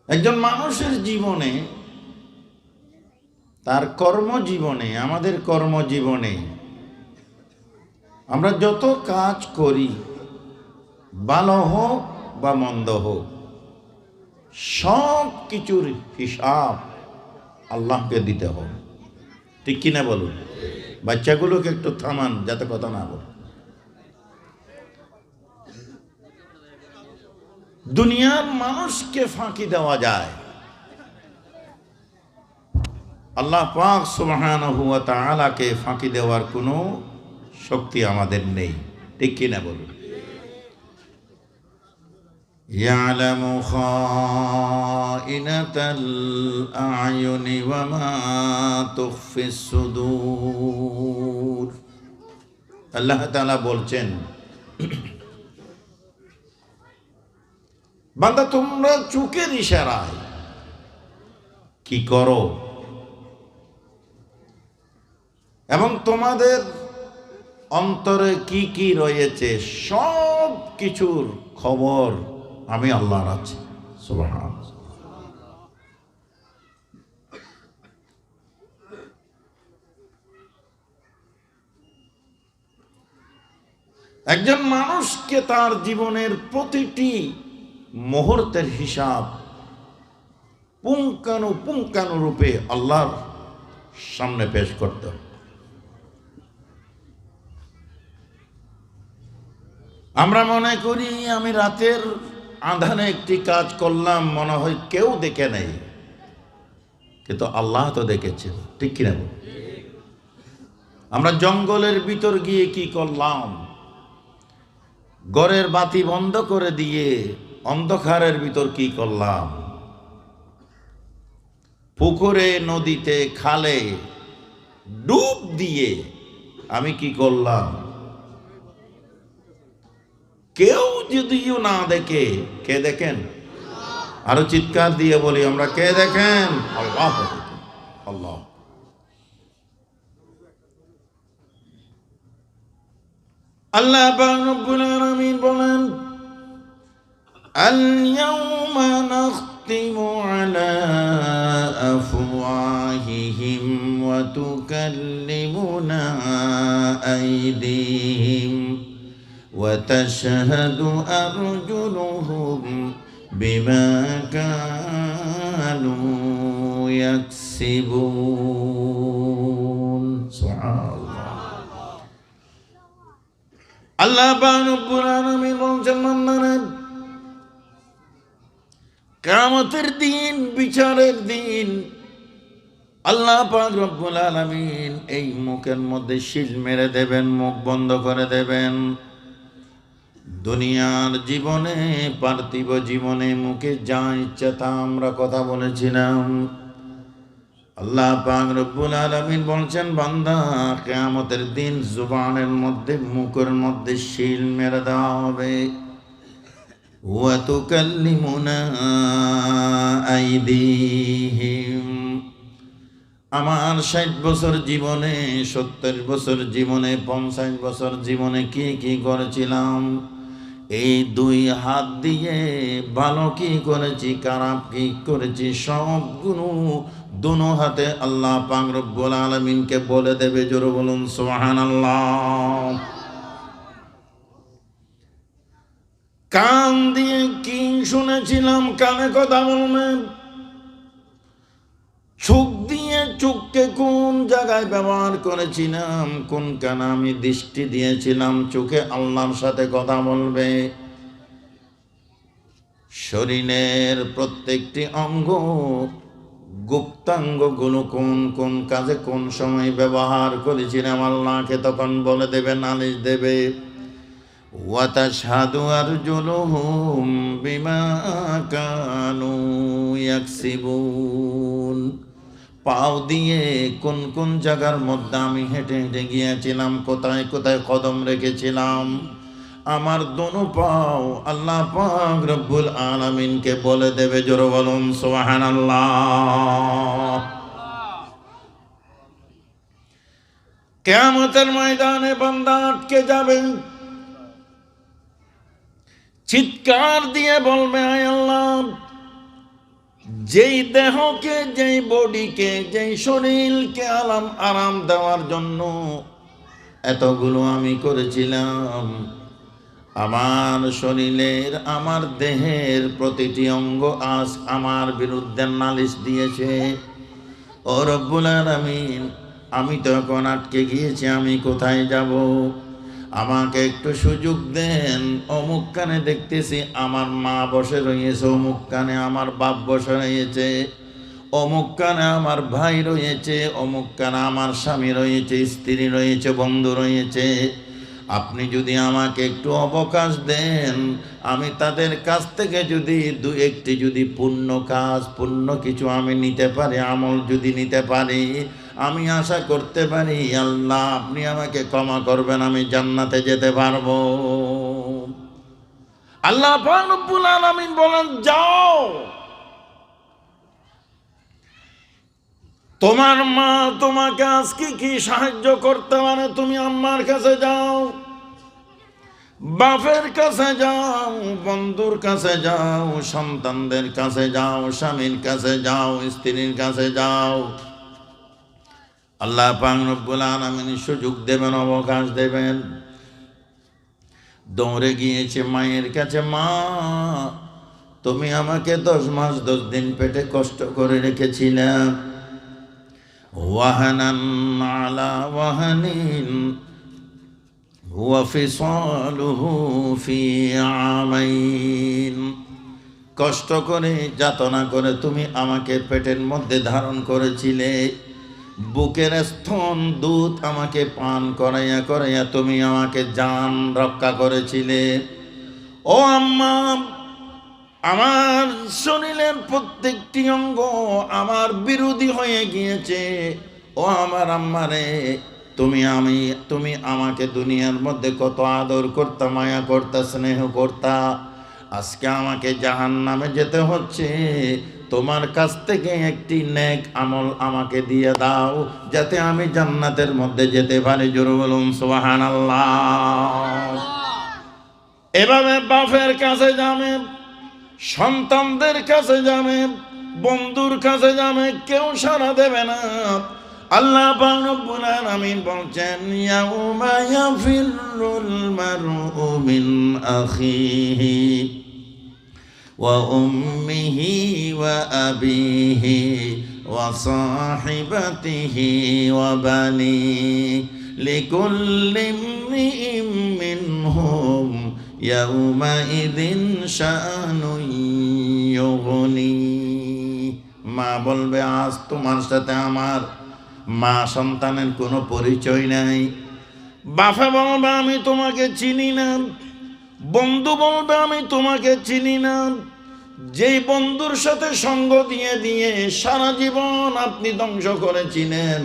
একজন মানুষের জীবনে, তার কর্মজীবনে, আমাদের কর্মজীবনে আমরা যত কাজ করি, ভালো হোক বা মন্দ হোক, সব কিছুর হিসাব আল্লাহকে দিতে হবে। ঠিক কিনা বলুন? বাচ্চাগুলোকে একটু থামান যাতে কথা না বলে। দুনিয়ার মানুষকে ফাঁকি দেওয়া যায়, আল্লাহ পাক সুবহানাহু ওয়া তাআলাকে ফাঁকি দেওয়ার কোনো শক্তি আমাদের নেই। ঠিক কিনা বলুন? ইয়ালামু খাইনাতাল আ'য়ুনি ওয়া মা তুখফিস সুদূর। আল্লাহ তাআলা বলছেন, বান্দা তোমরা চোখের ইশারায় কি করো এবং তোমাদের অন্তরে কি কি রয়েছে সব কিছুর খবর আমি আল্লাহর আছে। সুবহানাল্লাহ। একজন মানুষকে তার জীবনের প্রতিটি মুহূর্তের হিসাব পুঙ্খানুপুঙ্খানুরূপে আল্লাহর সামনে পেশ করতে হবে। আমরা মনে করি আমি রাতের আঁধারে একটি কাজ করলাম, মনে হয় কেউ দেখে নাই, কিন্তু আল্লাহ তো দেখেছেন। ঠিক কিনা? আমরা জঙ্গলের ভিতর গিয়ে কি করলাম, ঘরের বাতি বন্ধ করে দিয়ে অন্ধকারের ভিতর কি করলাম, পুকুরে, নদীতে, খালে ডুব দিয়ে আমি কি করলাম, কেউ যদিও না দেখে, কে দেখেন? আরো চিৎকার দিয়ে বলি আমরা, কে দেখেন? আল্লাহ। আল্লাহ। আল্লাহ পাক রব্বুল আলামিন বলেন, আল ইয়াউমা নাখতিমু আলা আফওয়াহিহিম ওয়া তুকাল্লিমুনা আইদিহিম ওয়া তাশহাদু আরজুলুহুম বিমা কানু ইয়াকসিবুন। সুবহানাল্লাহ। আল্লাহ পাক রব্বুল আলামিন বলেন, বান্দারা কিয়ামতের দিন, বিচারের দিন আল্লাহ পাক রব্বুল আলামিন এই মুখের মধ্যে শিল মেরে দেবেন, মুখ বন্ধ করে দেবেন। দুনিয়ার জীবনে, পার্থিব জীবনে মুখে যা ইচ্ছা তা আমরা কথা বলেছিলাম। আল্লাহ পাক রব্বুল আলামিন বলছেন, বান্দা কিয়ামতের দিন জুবানের মধ্যে, মুখের মধ্যে শিল মেরে দেওয়া হবে। ওয়া তুকাল্লিমুনা আইদিহিম। আমার 60 বছর জীবনে, 70 বছর জীবনে, 50 বছর জীবনে কি কি করেছিলাম, এই দুই হাত দিয়ে ভালো কি করেছি, খারাপ কি করেছি, সবগুলো দুনো হাতে আল্লাহ পাক রব্বুল আলামিনকে বলে দেবে। জোরে বলুন সুবহানাল্লাহ। কান দিয়ে কি শুনেছিলাম, কানে কথা বলবেন। চোখ দিয়ে চোখকে কোন জায়গায় ব্যবহার করেছিলাম, কোন কানে আমি দৃষ্টি দিয়েছিলাম, চোখে আল্লাহর সাথে কথা বলবে। শরীরের প্রত্যেকটি অঙ্গ, গুপ্তাঙ্গগুলো কোন কোন কাজে কোন সময় ব্যবহার করেছিলাম আল্লাহকে তখন বলে দেবে, নালিশ দেবে। ওয়া তাশহাদু আরজুলুহুম বিমা কানু ইয়াকসিবুন। পাও দিয়ে কোন কোন জায়গার মধ্যে আমি হেঁটে হেঁটে গিয়েছিলাম, কোথায় কোথায় কদম রেখেছিলাম, আমার দোনো পাও আল্লাহ পাক রব্বুল আলামিনকে বলে দেবে। জোরে বলুন সুবহানাল্লাহ। কিয়ামতের ময়দানে বান্দা আটকে যাবেন, চিৎকার দিয়ে বলবে, আয় আল্লাহ, যেই দেহকে, যেই বডিকে, যেই শরীরকে আরাম দেওয়ার জন্য এতগুলো আমি করেছিলাম, আমার শরীরের, আমার দেহের প্রতিটি অঙ্গ আজ আমার বিরুদ্ধে নালিশ দিয়েছে। ও রব্বুল আলামিন, আমি তো এখন আটকে গিয়েছি, আমি কোথায় যাব? আমাকে একটু সুযোগ দেন। অমুক কানে দেখতেছি আমার মা বসে রয়েছে, অমুক কানে আমার বাপ বসে রয়েছে, অমুক কানে আমার ভাই রয়েছে, অমুক কানে আমার স্বামী রয়েছে, স্ত্রী রয়েছে, বন্ধু রয়েছে। আপনি যদি আমাকে একটু অবকাশ দেন, আমি তাদের কাছ থেকে যদি দু একটি যদি পুণ্য কাজ, পুণ্য কিছু আমি নিতে পারি, আমল যদি নিতে পারি, আমি আশা করতে পারি আল্লাহ আপনি আমাকে ক্ষমা করবেন, আমি জান্নাতে যেতে পারবো। আল্লাহ পাক রব্বুল আলামিন বলেন, যাও, তোমার মা তোমাকে আজকে কি সাহায্য করতে পারে, তুমি আম্মার কাছে যাও, বাপের কাছে যাও, বন্ধুর কাছে যাও, সন্তানদের কাছে যাও, স্বামীর কাছে যাও, স্ত্রীর কাছে যাও। আল্লাহ পাক রব্বুল আলামিন সুযোগ দেবেন, অবকাশ দেবেন। দৌড়ে গিয়েছে মায়ের কাছে, মা তুমি আমাকে 10 মাস 10 দিন পেটে কষ্ট করে রেখেছিলে, ওয়াহানান আলা ওয়াহানিন ওয়া ফিসালুহু ফি আমাইন, কষ্ট করে যাতনা করে তুমি আমাকে পেটের মধ্যে ধারণ করেছিলে, বুকের স্তন দুধ আমাকে পান করাইয়া করাইয়া তুমি আমাকে জান রক্ষা করেছিলে। ও আম্মা, আমার শরীরের প্রত্যেকটি অঙ্গ আমার বিরোধী হয়ে গিয়েছে। ও আমার আম্মারে, তুমি আমাকে দুনিয়ার মধ্যে কত আদর করতা, মায়া করতা, স্নেহ করতা, আজকে আমাকে জাহান্নামে যেতে হচ্ছে। তোমার কাছ থেকে একটি নেক আমল আমাকে দিয়ে দাও, যাতে আমি জান্নাতের মধ্যে যেতে পারি। জোরে বলুন সুবহানাল্লাহ। এভাবে বাপের কাছে যাবে, সন্তানদের কাছে যাবে, বন্ধুর কাছে যাবে, কেউ সাড়া দেবে না। আল্লাহ পাক রব্বুল আলামিন বলছেন, ইয়াউমা ইয়াফিরুল মারউ মিন আখিহি ওয়া উম্মিহি ওয়া আবিহি ওয়া সাহিবাতিহি ওয়া বানিহি লিকুল্লি ইমরিইম মিনহুম ইয়াউমাইযিন শাআনুন ইউগনি। মা বলবে, আজ তোমার সাথে আমার মা সন্তানের কোনো পরিচয় নাই। বাবা বলবে, আমি তোমাকে চিনি না। বন্ধু বলবে, আমি তোমাকে চিনি না। যেই বন্ধুর সাথে সঙ্গ দিয়ে দিয়ে সারা জীবন আপনি ধ্বংস করেছিলেন,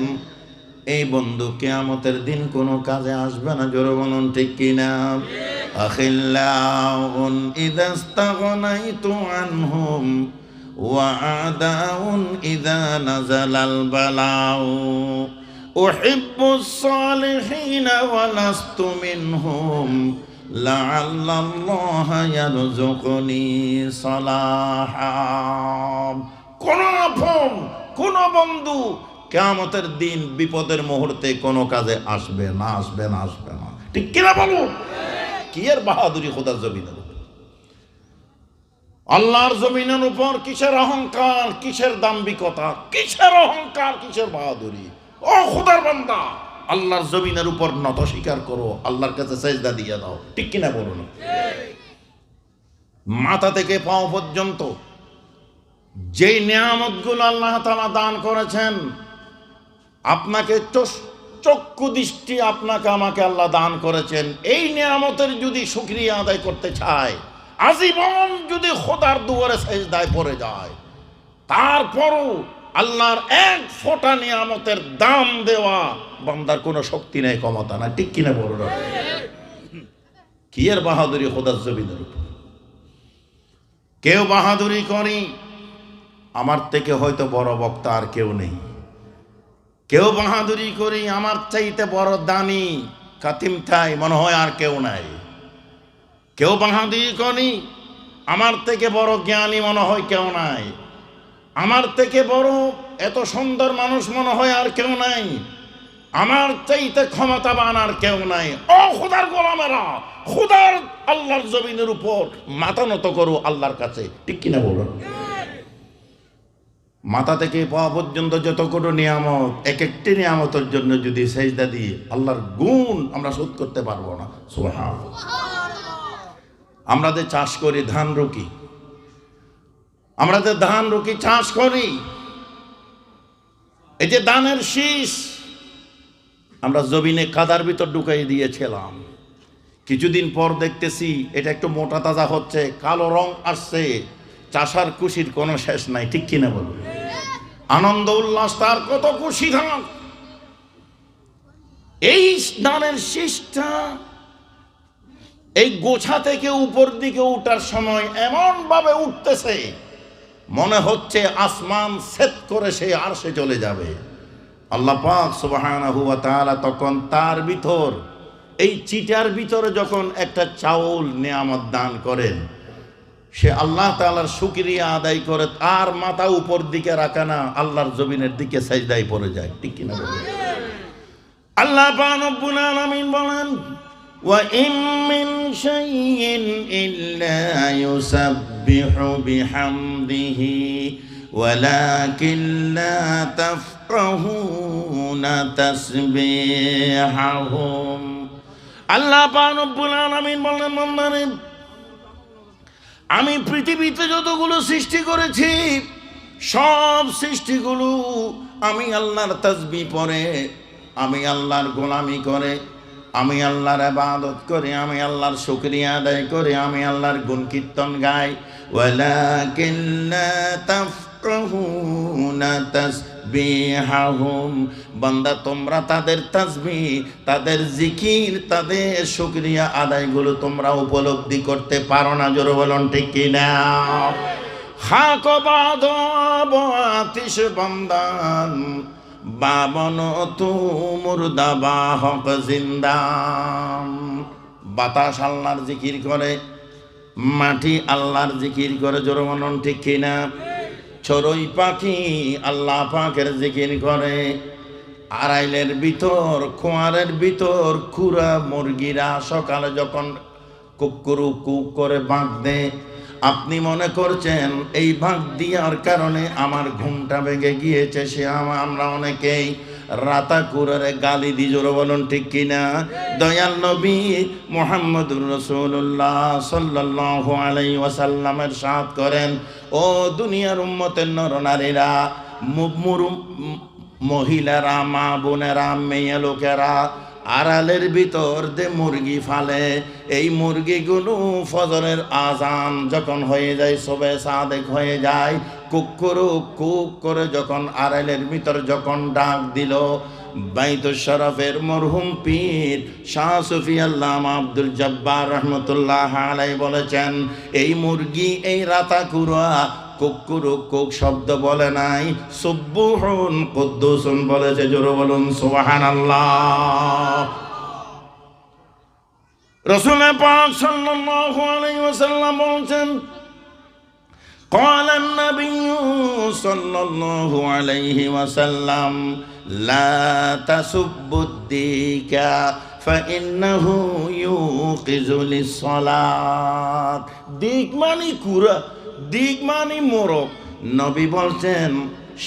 এই বন্ধু কিয়ামতের দিন কোনো কাজে আসবে না। জোরে বলুন ঠিক কিনা? আখিল্লাউন ইদাস্তাগনাইতু আনহুম ওয়া আদাউন ইযা নাযালাল বালাউ উহিব্বুস সালিহিনা ওয়া লাস্তু মিনহুম লাআল্লাল্লাহা ইয়ারযুকুনি সালাহা। কোন আপন, কোন বন্ধু কিয়ামতের দিন বিপদের মুহূর্তে কোনো কাজে আসবে না, আসবে না, আসবে না। ঠিক কিনা বলুন? কি এর বাহাদুরি খোদার জমিনের উপর, আল্লাহর জমিনের উপর কিসের অহংকার, কিসের দাম্ভিকতা, কিসের অহংকার, কিসের বাহাদুরি? ও খোদার বান্দা, আল্লাহর জমিনের উপর নত স্বীকার করো, আল্লাহর কাছে সেজদা দিয়ে দাও। ঠিক কিনা বলুন? মাথা থেকে পাও পর্যন্ত যেই নিয়ামতগুলো আল্লাহ তাআলা দান করেছেন, আপনাকে চক্ষু দৃষ্টি আপনাকে আমাকে আল্লাহ দান করেছেন, এই নিয়ামতের যদি শুকরিয়া আদায় করতে চায়, আজীবন যদি খোদার দুয়ারে সেজদায় পড়ে যায়, তারপরও আল্লাহর এক ফোঁটা নিয়ামতের দাম দেওয়া বান্দার কোনো শক্তি নেই, ক্ষমতা না। ঠিক কিনা বলুন? কি এর বাহাদুরি খোদার জমিনের উপর? কেউ বাহাদুরি করি, আমার থেকে হয়তো বড় বক্তা আর কেউ নেই। কেউ বাহাদুরি করি, আমার চাইতে বড় দানি কাতিম ঠাই মনে হয় আর কেউ নাই। কেউ বাহাদুরি করি, আমার থেকে বড় জ্ঞানী মনে হয় কেউ নাই। আমার থেকে বড় এত সুন্দর মানুষ মনে হয় আর কেউ নাই, আমার চাইতে ক্ষমতাবান আর কেউ নাই। ও খোদার গোলামেরা, খোদার আল্লাহর জমিনের উপর মাথা নত করো আল্লাহর কাছে, ঠিক কিনা বলুন? মাথা থেকে পাওয়া পর্যন্ত যতগুলো নিয়ামত, এক একটি নিয়ামতের জন্য যদি সেজদা দিই, আল্লাহর গুণ আমরা শোধ করতে পারবো না। সুবহানাল্লাহ। আমরা যে চাষ করি ধান রুকি, আমরা যে ধান রুকি চাষ করি, এই যে ধানের শীষ আমরা জমিনে কাদার ভিতর ঢুকাই দিয়েছিলাম, কিছুদিন পর দেখতেছি এটা একটু মোটা তাজা হচ্ছে, কালো রং আসছে, চাষার খুশির কোনো শেষ নাই, ঠিক কিনা বলুন? আনন্দ উল্লাস তার, কত খুশি ধান। এই ধানের শীষটা এই গোছা থেকে উপর দিকে উঠার সময় এমন ভাবে উঠতেছে মনে হচ্ছে আসমান সেট করে সে আরশে চলে যাবে। আল্লাহ পাক সুবহানাহু ওয়া তাআলা তখন তার ভিতর, এই চিটার ভিতরে যখন একটা চাউল নিয়ামত দান করেন, সে আল্লাহ তাআলার শুকরিয়া আদায় করে তার মাথা উপর দিকে রাখা না, আল্লাহর জমিনের দিকে সাজদায় পড়ে যায়, ঠিক কিনা বলেন? আল্লাহ পাক রব্বুল আলামিন বলেন, ওয়া ইন মিন শাইইন ইল্লা ইউসাব্বিহু বিহামদিহি ওয়ালাকিন লা তাফকাহুনা তাসবিহাহুম। আল্লাহ পাক রব্বুল আলামিন বলেন, বান্দারে, আমি পৃথিবীতে যতগুলো সৃষ্টি করেছি সব সৃষ্টিগুলো আমি আল্লাহর তাসবিহ পড়ে, আমি আল্লাহর গোলামি করে, আমি আল্লাহর ইবাদত করে, আমি আল্লাহর শুকরিয়া আদায় করে, আমি আল্লাহর গুণ কীর্তন গাই। ওয়ালাকিন লা তাফকাহুনা তাসবিহাহুম। বান্দা, তোমরা তাদের তাসবিহ, তাদের জিকির, তাদের শুকরিয়া আদায়গুলো তোমরা উপলব্ধি করতে পারো না। জোরে বলুন, ঠিক কিনা? হাক বাদ আতিশ বান্দান বাবন তু মুর্দাবা হক জিন্দাম। বাতাস আল্লাহর জিকির করে, মাটি আল্লাহর জিকির করে, জোরে বলুন, ঠিক কিনা? চড়ুই পাখি আল্লাহ পাকের জিকির করে, আড়াইলের ভিতর, খোয়ারের ভিতর খুরা মুরগিরা সকালে যখন কুকুরু কুক করে বাঁক দেয়, আপনি মনে করছেন এই ভাগ দেওয়ার কারণে আমার ঘুমটা ভেঙে গিয়েছে, সে আমরা অনেকেই রাতা কুরারে গালি দি। জোরে বলুন, ঠিক কিনা? দয়াল নবী মুহাম্মদুর রাসূলুল্লাহ সাল্লাল্লাহু আলাইহি ওয়াসাল্লামের সাথ করেন, ও দুনিয়ার উম্মতের নরনারীরা, মহিলারা, মা বোনেরা, মেয়ে লোকেরা, আড়ালের ভিতর যে মুরগি ফালে, এই মুরগিগুলো ফজরের আজান যখন হয়ে যায়, সবে সাদেক হয়ে যায়, কুকুরু কুক করে যখন আড়ালের ভিতর যখন ডাক দিল, বাইতুল শরফের মরহুম পীর শাহ সুফি আল্লামা আব্দুল জব্বার রহমতুল্লাহ আলাইহি বলেছেন, এই মুরগি, এই রাতা কুরা কুকুরু কুক শব্দ বলে নাই, সুবহুন কুদ্দুসুন বলেছে। জোরে বলুন সুবহানাল্লাহ। রাসূল পাক সাল্লাল্লাহু আলাইহি ওয়াসাল্লাম বলেছেন, قال النبي صلى الله عليه وسلم لا تسبوا الديك فإنه يوقظ للصلاة। দিক মানে কুরা, দিক মানে মোরগ। নবী বলছেন,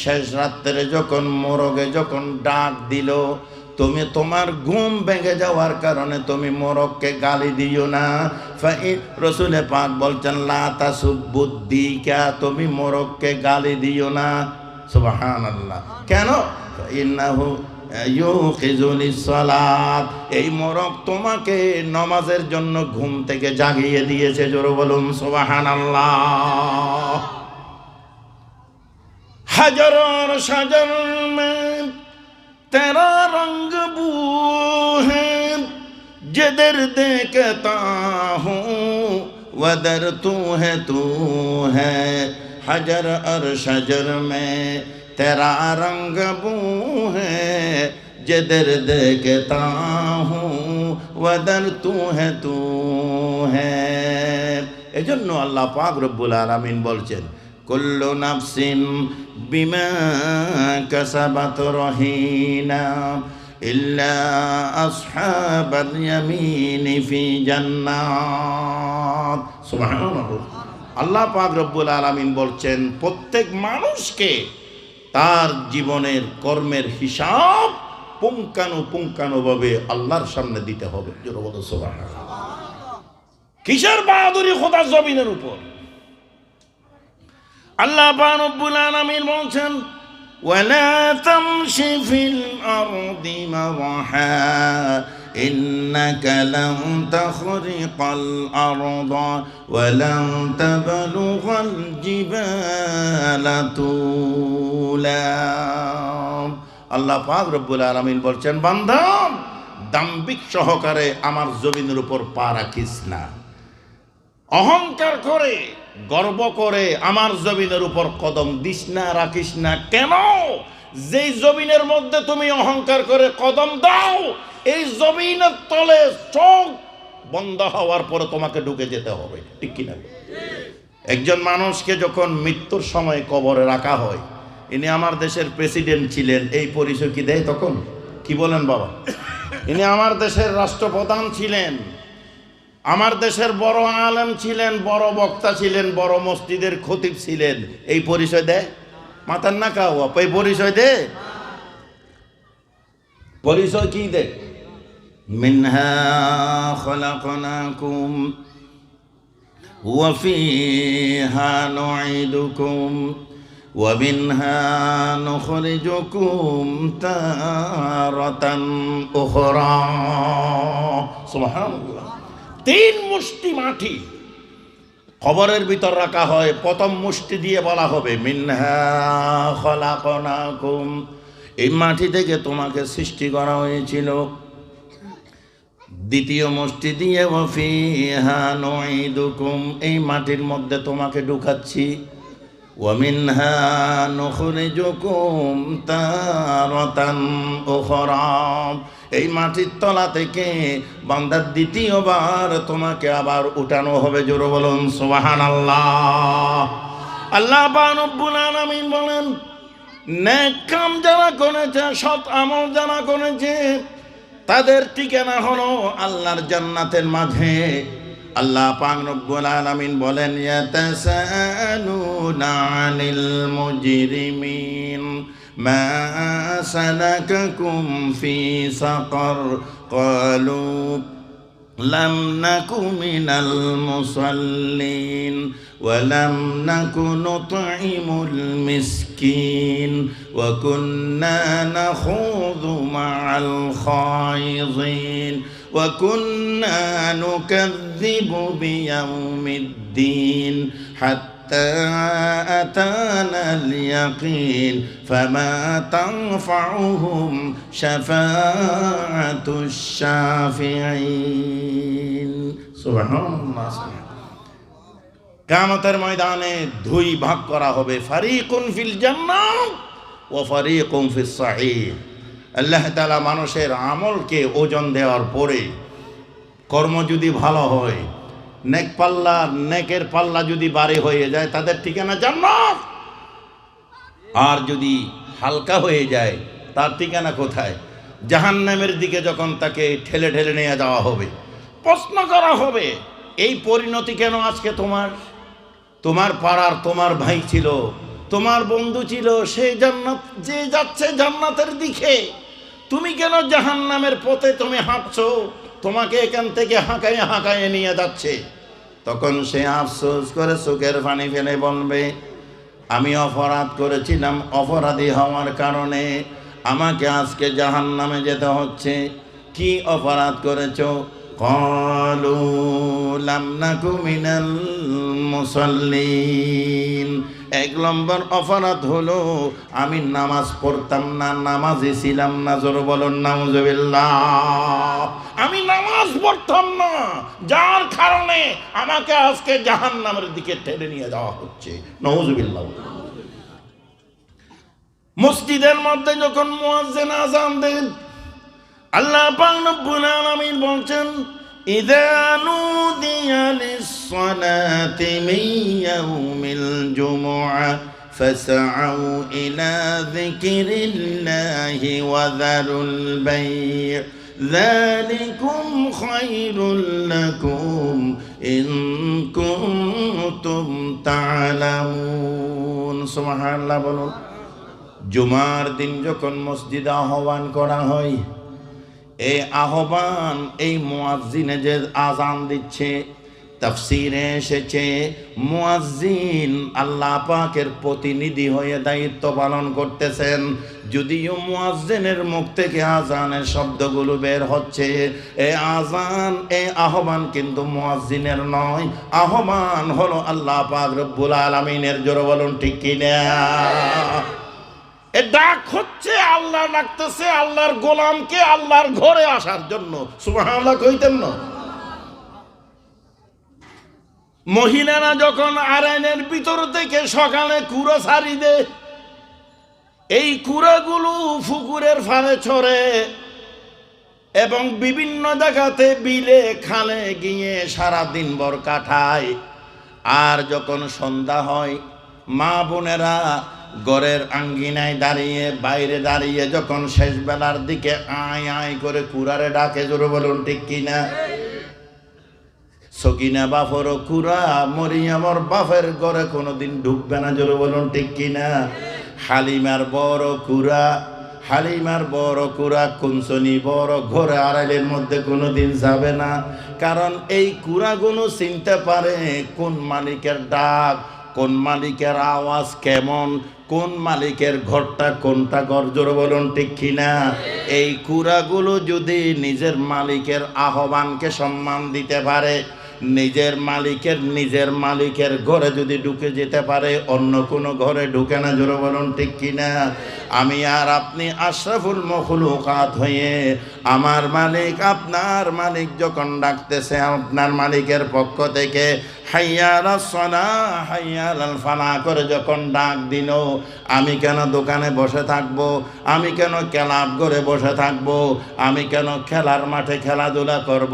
শেষ রাত্রে যখন মোরগে যখন ডাক দিল, তুমি তোমার ঘুম ভেঙে যাওয়ার কারণে তুমি মোরগকে গালি দিও না। রাসূল পাক বলছেন, লা তাসুবুদ্দিকা, তুমি মোরগকে গালি দিও না। সুবহানাল্লাহ। কেন? ইন্নাহু ইউকিযু লিস-সালাত, এই মোরগ তোমাকে নামাজের জন্য ঘুম থেকে জাগিয়ে দিয়েছে। জোরে বলুন সুবহানাল্লাহ। হাজার और शजर में तेरा रंग बू है, जिधर देखता हूँ वदर तू है। हजर और शजर में तेरा रंग बू है, जिधर देखता हूँ वदर तू है। এজন্য আল্লাহ পাক রব্বুল আলামিন বলছেন, কুল্লু নাফসিন বিমা কাসাবাত রহিনা ইল্লা আসহাবাল ইয়ামিনি ফি জান্নাত। সুবহানাল্লাহ। আল্লাহ পাক রব্বুল আলামিন বলছেন প্রত্যেক মানুষকে তার জীবনের কর্মের হিসাব পুঙ্খানুপুঙ্খানুভাবে আল্লাহর সামনে দিতে হবে। সুবহানাল্লাহ। কিসের বাহাদুরি খোদার জমিনের উপর? আল্লাহ পাক রব্বুল আলামিন বলছেন ওয়ালা তামশি ফিল আরদি মারহা ইন্নাকা লান তাখরিকাল আরদা ওয়া লান তাবলুগাল জিবালা তুলা। আল্লাহ পাক রব্বুল আলামিন বলছেন বান্দা দাম্ভিক সহকারে আমার জমিনের উপর পা রাখিস না, অহংকার করে গর্ব করে আমার জমিনের উপর কদম দিস না, রাখিস না। কেন? যেই জমিনের মধ্যে তুমি অহংকার করে কদম দাও এই জমিনের তলে চোখ বন্ধ হওয়ার পরে তোমাকে ঢুকে যেতে হবে, ঠিক কিনা? একজন মানুষকে যখন মৃত্যুর সময় কবরে রাখা হয়, ইনি আমার দেশের প্রেসিডেন্ট ছিলেন, এই পরিচয় কি দেয় তখন? কি বলেন বাবা? ইনি আমার দেশের রাষ্ট্রপ্রধান ছিলেন, আমার দেশের বড় আলেম ছিলেন, বড় বক্তা ছিলেন, বড় মসজিদের খতিব ছিলেন, এই পরিচয় দেয়? মাথার না কাও এই পরিচয় দে? পরিচয় কি দে? মিনহা খলাকনাকুম ওয়া ফিহা নুঈদুকুম ওয়া মিনহা নুখরিজুকুম তারাতান উখরা। সুবহানাল্লাহ। 3 মুষ্টি মাটি কবরের ভিতর রাখা হয়। প্রথম মুষ্টি দিয়ে বলা হবে মিনহা খলাকনাকুম, এই মাটি থেকে তোমাকে সৃষ্টি করা হয়েছিল। দ্বিতীয় মুষ্টি দিয়ে ওয়া ফিহা নুঈদুকুম, এই মাটির মধ্যে তোমাকে ঢুকাচ্ছি। ওয়া মিনহা নুখরিজুকুম তারাতান উখরা, এই মাটির তলা থেকে বান্দার দ্বিতীয়বার তোমাকে আবার উঠানো হবে। জোরে বলুন সুবহানাল্লাহ। আল্লাহ পাক রব্বুল আলামিন বলেন নেক কাম যারা করেছে, সৎ আমল যারা করেছে, তাদের ঠিকানা হলো আল্লাহর জান্নাতের মাঝে। আল্লাহ পাক রব্বুল আলামিন বলেন ইয়াতাসালুনা আনিল মুজরিমিন মা সালাকাকুম ফি সাকার ক্বালু লাম নাকু মিনাল মুসাল্লিন ওয়া লাম নাকু নুতঈমুল মিসকিন ওয়া কুন্না নাখুযু মা'আল খায়িযিন ওয়া কুন্না নুকাযযিবু বিয়াউমিদ্দিন হাত্তা আতানাল ইয়াকিন ফামা তানফাউহুম শাফাআতুশ শাফিঈন। সুবহানাল্লাহ। কিয়ামতের ময়দানে দুই ভাগ করা হবে, ফারিকুন ফিল জান্নাহ ওয়া ফারিকুন ফিস সাঈর। আল্লাহ তাআলা মানুষের আমলকে ওজন দেওয়ার পরে কর্ম যদি ভালো হয়, নেক পাল্লা নেকের পাল্লা যদি ভারী হয়ে যায় তাদের ঠিকানা জান্নাত, আর যদি হালকা হয়ে যায় তার ঠিকানা কোথায়? জাহান্নামের দিকে যখন তাকে ঠেলে ঠেলে নিয়ে যাওয়া হবে, প্রশ্ন করা হবে এই পরিণতি কেন আজকে তোমার? তোমার পাড়ার তোমার ভাই ছিল, তোমার বন্ধু ছিল, সেই জান্নাত যে যাচ্ছে জান্নাতের দিকে, তুমি কেন জাহান্নামের পথে তুমি হাঁটছো? তোমাকে এখান থেকে হাঁকায়ে হাঁকায়ে নিয়ে যাচ্ছে। তখন সে আফসোস করে চোখের পানি ফেলে বলবে আমি অপরাধ করেছিলাম, অপরাধী হওয়ার কারণে আমাকে আজকে জাহান্নামে যেতে হচ্ছে। কি অপরাধ করেছো? ক্বালু লাম নাকু মিনাল মুসাল্লিন, 1 নম্বর অপরাধ হলো আমি নামাজ পড়তাম না, নামাজি ছিলাম না। জোরে বলুন নাউজুবিল্লাহ। আমি নামাজ পড়তাম না, যার কারণে আমাকে আজকে জাহান্নামের দিকে ঠেলে নিয়ে যাওয়া হচ্ছে। নাউজুবিল্লাহ। মসজিদের মধ্যে যখন মুয়াজ্জিন আযান দেন, আল্লাহ পাক রব্বুল আলামিন বলছেন ইযা নুদিয়া লিস-সালাতি من يوم الجمعة فاسعوا إلى ذكر الله وذروا البيع ذلكم خير لكم إن كنتم تعلمون سبحان الله বলুন জুমার দিন যখন মসজিদে আহ্বান করা হয় এই আহ্বান এই মুয়াজ্জিনে যে আযান দিচ্ছে তাফসীরে এসেছে মুয়াজ্জিন আল্লাহ পাকের প্রতিনিধি হয়ে দায়িত্ব পালন করতেছেন যদিও মুয়াজ্জিনের মুখ থেকে আযানের শব্দগুলো বের হচ্ছে এই আযান এই আহ্বান কিন্তু মুয়াজ্জিনের নয় আহ্বান হলো আল্লাহ পাক রব্বুল আলামিনের জোরে বলুন ঠিক কি না এ ডাক হচ্ছে আল্লাহ ডাকতেছে আল্লাহর গোলামকে আল্লাহর ঘরে আসার জন্য সুবহানাল্লাহ কইতেন না মহিলারা যখন আরনের ভিতর থেকে সকালে কুড়ো ছাড়ি দেয় এই কুড়োগুলো পুকুরের ফালে ছড়ে এবং বিভিন্ন জায়গাতে বিলে খালে গিয়ে সারাদিন ভর কাটায় আর যখন সন্ধ্যা হয় মা বোনেরা ঘরের আঙ্গিনায় দাঁড়িয়ে বাইরে দাঁড়িয়ে যখন শেষ বেলার দিকে আয় আয় করে কুড়ারে ডাকে জোরে বলুন ঠিক কিনা সকিনা বাপর কুড়া মরিয়ামর বাপের ঘরে কোনোদিন ঢুকবে না জোরে বলুন ঠিক কিনা হালিমার বড় কুড়া কুনসনি বড় ঘরে আড়াইলের মধ্যে কোনোদিন যাবে না কারণ এই কুড়াগুলো চিনতে পারে কোন মালিকের ডাক কোন মালিকের আওয়াজ কেমন কোন মালিকের ঘরটা কোনটা ঘর জোরে বলুন ঠিক কিনা এই কুড়াগুলো যদি নিজের মালিকের আহ্বানকে সম্মান দিতে পারে নিজের মালিকের ঘরে যদি ঢুকে যেতে পারে অন্য কোনো ঘরে ঢুকে না জোরে বলুন ঠিক কিনা আমি আর আপনি আশরাফুল মখলুকাত হয়ে আমার মালিক আপনার মালিক যখন ডাকতেছে আপনার মালিকের পক্ষ থেকে হাইয়া আলাস সালাহ হাইয়া আলাল ফালাহ করে যখন ডাক দিল আমি কেন দোকানে বসে থাকব আমি কেন ক্লাব ঘরে বসে থাকব আমি কেন খেলার মাঠে খেলাধুলা করব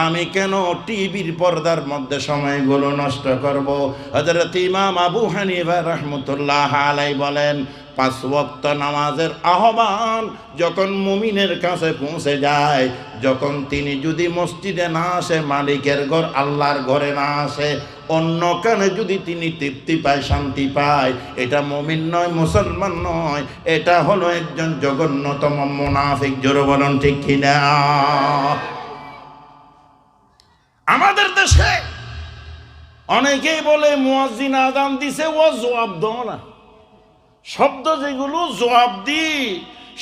আমি কেন টিভির পর্দার মধ্যে সময়গুলো নষ্ট করব হযরত ইমাম আবু হানিফা রাহমাতুল্লাহ আলাইহি বলেন 5 ওয়াক্ত নামাজের আহ্বান যখন মুমিনের কাছে পৌঁছে যায় যখন তিনি যদি মসজিদে না আসে মালিকের ঘর আল্লাহর ঘরে না আসে অন্য কানে যদি তিনি তৃপ্তি পায় শান্তি পায় এটা মুমিন নয় মুসলমান নয় এটা হলো একজন জঘন্যতম মুনাফিক জোরে বলুন ঠিক কিনা আমাদের দেশে অনেকেই বলে মুয়াজ্জিন আযান দিছে ও জবাব দাও না শব্দ যেগুলো জবাব দি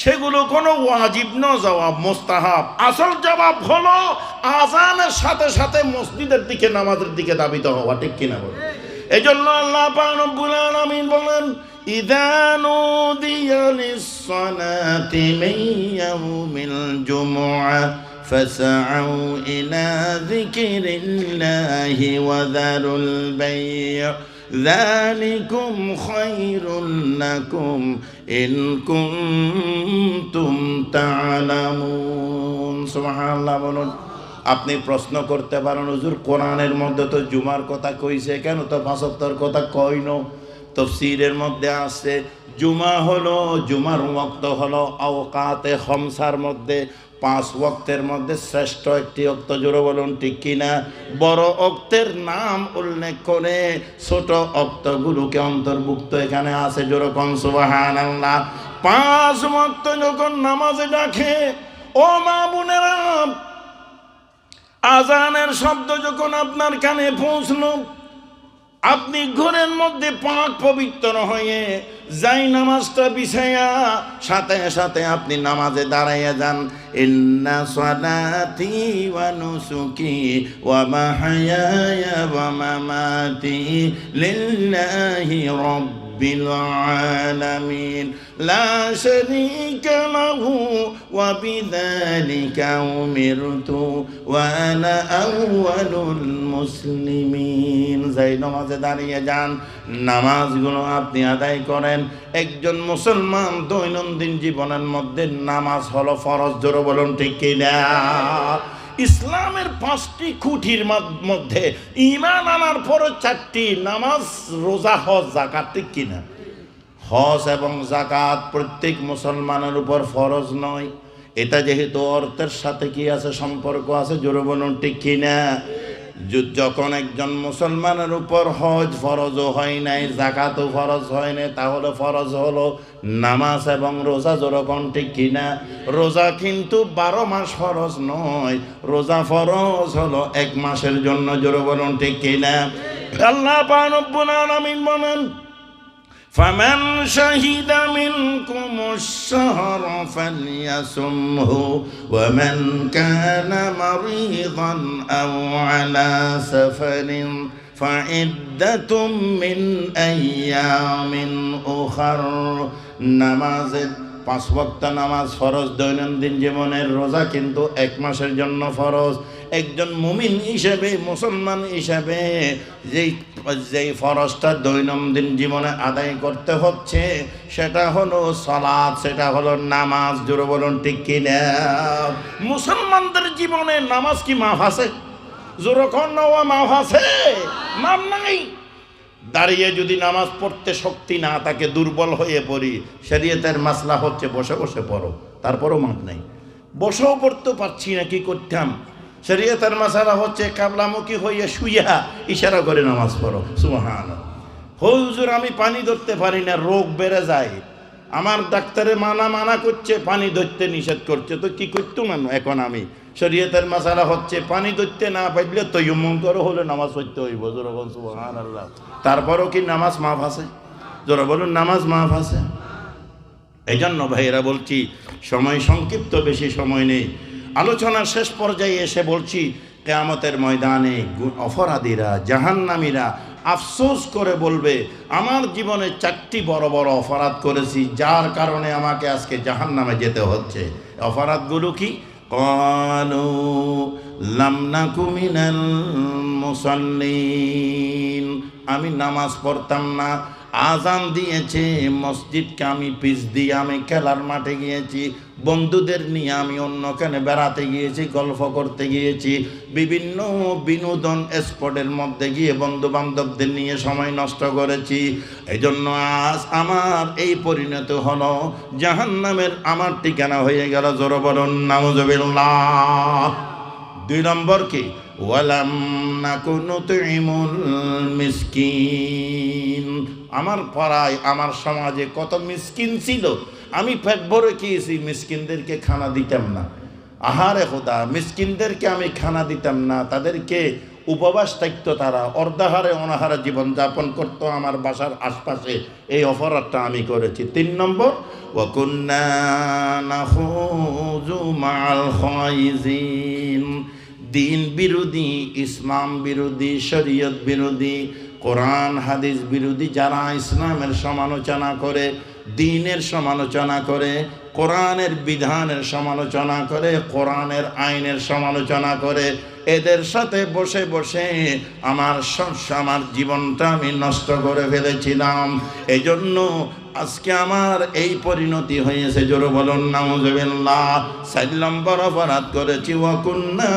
সেগুলো কোনো ওয়াজিব না জবাব মুস্তাহাব আসল জবাব হলো আযানের সাথে সাথে মসজিদের দিকে নামাজের দিকে ধাবিত হওয়া ঠিক কিনা বলে এজন্য আল্লাহ পাক রব্বুল আলামিন বলেন ইযা নুদিয়া লিস-সালাতি মিন ইয়াউমিল জুমুআ ফাসআউ ইলা যিকরিল্লাহি ওয়া যারুল বাই' ذلكم خير لكم إن كنتم تعلمون سبحان الله বলুন আপনি প্রশ্ন করতে পারেন হুজুর কোরআনের মধ্যে তো জুমার কথা কইছে কেন তো 5 ওয়াক্তের কথা কইনো তাফসীরের মধ্যে আছে জুমা হলো জুমার ওয়াক্ত হলো আওকাতে খামসার মধ্যে 5 ওয়াক্তের মধ্যে শ্রেষ্ঠ একটি ওয়াক্ত জোরে বলুন ঠিক কিনা বড় ওয়াক্তের নাম উল্লেখ করে ছোট ওয়াক্তগুলোকে অন্তর্ভুক্ত এখানে আছে জোরে কোন সুবহানাল্লাহ 5 ওয়াক্ত যখন নামাজে ডাকে ও মা বোনেরা আযানের শব্দ যখন আপনার কানে পৌঁছলো আপনি ঘরের মধ্যে পাক পবিত্র হয়ে যাই নামাজটা বিছায়া সাথে সাথে আপনি নামাজে দাঁড়াইয়া যান ইন্না সালাতি ওয়া নুসুকি ওয়া মাহইয়ায়া ওয়া মামাতি লিল্লাহি রাব্বিল আলামিন লা শারীকা লাহু ওয়া বিযালিকা উমিরতু ওয়া আনা আউয়ালুল মুসলিমিন যাই নামাজে দাঁড়িয়ে যান নামাজগুলো আপনি আদায় করেন একজন মুসলমান দৈনন্দিন জীবনের মধ্যে নামাজ হলো ফরজ জোরে বলুন ঠিক কিনা ইসলামের 5টি খুঁটির মধ্যে ঈমান আনার পরে 4টি, নামাজ, রোজা, হজ, যাকাত, ঠিক কিনা? হজ এবং যাকাত প্রত্যেক মুসলমানের উপর ফরজ নয়। এটা যেহেতু অর্থের সাথে কি আছে, সম্পর্ক আছে, জোরে বলুন ঠিক কিনা? যখন একজন মুসলমানের উপর হজ ফরজও হয় নাই, যাকাতও ফরজ হয় নাই, তাহলে ফরজ হলো নামাজ এবং রোজা, যেরকম ঠিক কিনা? রোজা কিন্তু 12 মাস ফরজ নয়, রোজা ফরজ হলো 1 মাসের জন্য, জোরে বলুন ঠিক কিনা? আল্লাহ পাক রব্বুল আলামিন বলেন, فمن شهد منكم الشهر فليصمه ومن كان مريضا أو على سفر فعدة من أيام أخر। নামাজ 5 ওয়াক্ত নামাজ ফরজ দৈনন্দিন জীবনের, রোজা কিন্তু 1 মাসের জন্য ফরজ। একজন মুমিন হিসেবে, মুসলমান হিসেবে যেই ফরজটা দৈনন্দিন জীবনে আদায় করতে হচ্ছে সেটা হলো সালাত, সেটা হলো নামাজ, জোরে বলুন ঠিক কিনা? মুসলমানদের জীবনে নামাজ কি মাফ আছে? জোরে কোন মাফ আছে? মাফ নাই। দাঁড়িয়ে যদি নামাজ পড়তে শক্তি না থাকে, দুর্বল হয়ে পড়ি, শরীয়তের মাসলা হচ্ছে বসে বসে পড়ো, তারপরও মাপ নাই। বসেও পড়তে পারছি না, কি করতাম? শরীয়তের মাসলা হচ্ছে কাবলামুখী হয়ে শুইয়া ইশারা করে নামাজ পড়ো। সুবহানাল্লাহ। হুজুর আমি পানি ধরতে পারি না, রোগ বেড়ে যায়, আমার ডাক্তারে মানা করছে, পানি ধরতে নিষেধ করছে, তো কি করতাম এখন আমি? শরীয়তের মাসালা হচ্ছে পানি ধরতে না পারলে তায়াম্মুম করে হলে নামাজ পড়তে হইব, জোরে বলুন সুবহানাল্লাহ। তারপরও কি নামাজ মাফ আছে? জোরে বলুন, নামাজ মাফ আছে। এই জন্য ভাইয়েরা বলছি, সময় সংক্ষিপ্ত, বেশি সময় নেই। আলোচনার শেষ পর্যায়ে এসে বলছি, কিয়ামতের ময়দানে অপরাধীরা, জাহান্নামীরা আফসোস করে বলবে, আমার জীবনে 4টি বড় বড় অপরাধ করেছি, যার কারণে আমাকে আজকে জাহান্নামে যেতে হচ্ছে। অপরাধগুলো কি? ক্বালু লাম নাকু মিনাল মুসাল্লিন, আমি নামাজ পড়তাম না, আজান দিয়েছে মসজিদকে আমি পিছ দিয়ে আমি খেলার মাঠে গিয়েছি, বন্ধুদের নিয়ে আমি অন্যখানে বেড়াতে গিয়েছি, গল্প করতে গিয়েছি, বিভিন্ন বিনোদন স্পটের মধ্যে গিয়ে বন্ধু বান্ধবদের নিয়ে সময় নষ্ট করেছি। এই জন্য আজ আমার এই পরিণত হলো, জাহান্নামের আমার ঠিকানা হয়ে গেল। জোরে বলুন নাউযুবিল্লাহ। 2 নম্বর কি? ওয়ালাম নাকু নুতঈমুল মিসকিন, আমার পাড়ায়, আমার সমাজে কত মিসকিন ছিল, আমি পেট ভরে খেয়েছি, মিসকিনদেরকে খানা দিতাম না। আহারে খোদা, মিসকিনদেরকে আমি খানা দিতাম না, তাদেরকে উপবাস থাকতো, তারা অর্ধাহারে অনাহারে জীবনযাপন করতো আমার বাসার আশপাশে, এই অপরাধটা আমি করেছি। 3 নম্বর, ওয়া কুন্না নাখুযু মা'আল খাইজিন, দিন বিরোধী, ইসলাম বিরোধী, শরীয়ত বিরোধী, কোরআন হাদিস বিরোধী যারা ইসলামের সমালোচনা করে, দ্বীনের সমালোচনা করে, কোরআনের বিধানের সমালোচনা করে, কোরআনের আইনের সমালোচনা করে, এদের সাথে বসে বসে আমার জীবনটা আমি নষ্ট করে ফেলেছিলাম। এজন্য আজকে আমার এই পরিণতি হয়েছে। জোরে বলুন নাউযুবিল্লাহ। 4 নম্বর অপরাধ করেছি, ওয়া কুন্না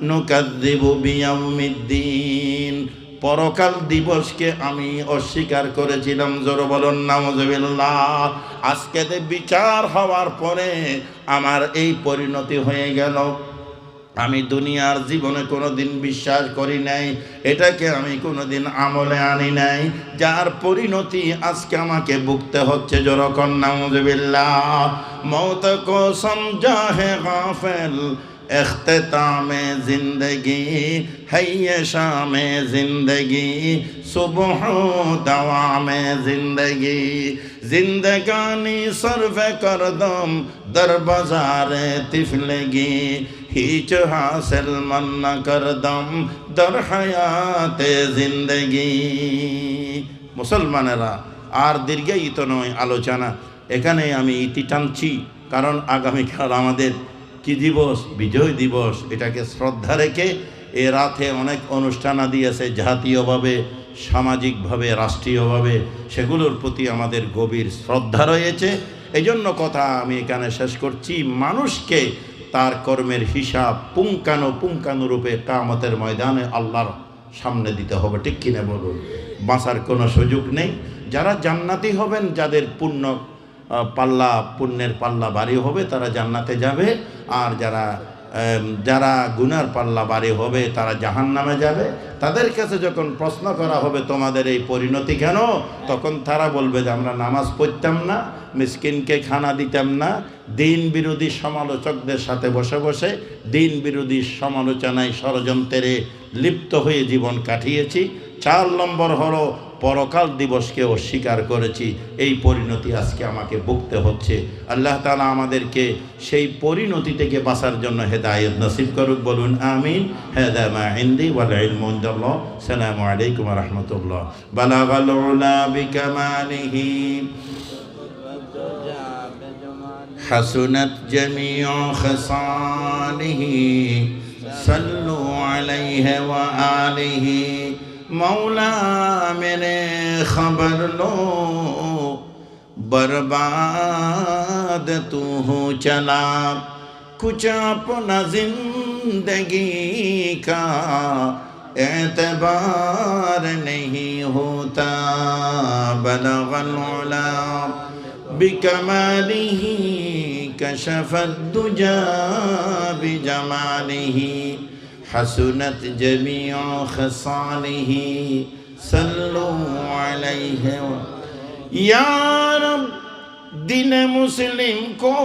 নুকাযযিবু বিয়াউমিদ্দিন, পরকাল দিবসকে আমি অস্বীকার করেছিলাম। জোরে বলুন নাউযুবিল্লাহ। আজকে বিচার হওয়ার পরে আমার এই পরিণতি হয়ে গেল। আমি দুনিয়ার জীবনে কোনোদিন বিশ্বাস করি নাই, এটাকে আমি কোনোদিন আমলে আনি নাই, যার পরিণতি আজকে আমাকে ভুগতে হচ্ছে। যেরকম নাউযুবিল্লাহ। মৌত কো সমঝা হে গাফিল, ইখতিতামে জিন্দগি হাইয়ে শামে জিন্দগি, সুবহ দাওয়ামে জিন্দগি, জিন্দগানি সরফে করদম দর বাজারে তিফলগি, হিচ হাসিল মান না করদম দর হায়াতে জিন্দগি। মুসলমানেরা, আর দীর্ঘায়িত নয় আলোচনা, এখানে আমি ইতি টানছি, কারণ আগামীকাল আমাদের কি দিবস? বিজয় দিবস। এটাকে শ্রদ্ধা রেখে এ রাতে অনেক অনুষ্ঠান আদি আছে, জাতীয়ভাবে, সামাজিকভাবে, রাষ্ট্রীয়ভাবে, সেগুলোর প্রতি আমাদের গভীর শ্রদ্ধা রয়েছে। এই জন্য কথা আমি এখানে শেষ করছি। মানুষকে তার কর্মের হিসাব পুঙ্খানুরূপে কিয়ামতের ময়দানে আল্লাহর সামনে দিতে হবে। ঠিক কিনা বলুন? বাঁচার কোনো সুযোগ নেই। যারা জান্নাতি হবেন, যাদের পুণ্যের পাল্লা ভারী হবে, তারা জান্নাতে যাবে। আর যারা গুনার পাল্লা ভারী হবে, তারা জাহান্নামে যাবে। তাদের কাছে যখন প্রশ্ন করা হবে তোমাদের এই পরিণতি কেন, তখন তারা বলবে যে আমরা নামাজ পড়তাম না, মিসকিনকে খানা দিতাম না, দিন বিরোধী সমালোচকদের সাথে বসে বসে দিন বিরোধী সমালোচনায় ষড়যন্ত্রে লিপ্ত হয়ে জীবন কাটিয়েছি। 4 নম্বর হলো পরকাল দিবসকে অস্বীকার করেছি। এই পরিণতি আজকে আমাকে ভুগতে হচ্ছে। আল্লাহ তাআলা আমাদেরকে সেই পরিণতি থেকে বাঁচার জন্য হেদায়েত নসিব করুক। বলুন আমিন। হাযা মা ইনদি ওয়াল ইলমু ইনদাল্লাহ। আসসালামু আলাইকুম ওয়া রাহমাতুল্লাহ। বালাগাল উলা বিকামালিহি হাসুনাত জামিউ খিসালিহি সাল্লু আলাইহি ওয়া আলিহি। मौला मेरे खबर लो बर्बाद तू हो चला, कुछ अपना जिंदगी का एतबार नहीं होता। बलगल उला बिकमालिही कशफत दुजा बिजमालिही हसनत जमीउ खसालिही सल्लु अलैहि। या रब दिल मुस्लिम को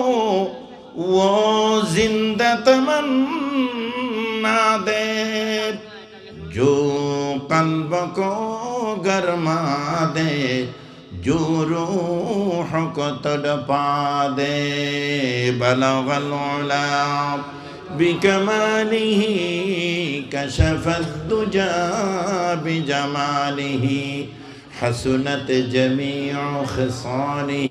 वो जिंदा तमन्ना दे, जो कल्ब को गरमा दे, जो रूह को तड़पा दे। बलगल उला बिकमालिही कशफत दुजा बिजमालिही हसनत जमीउ खसालिही।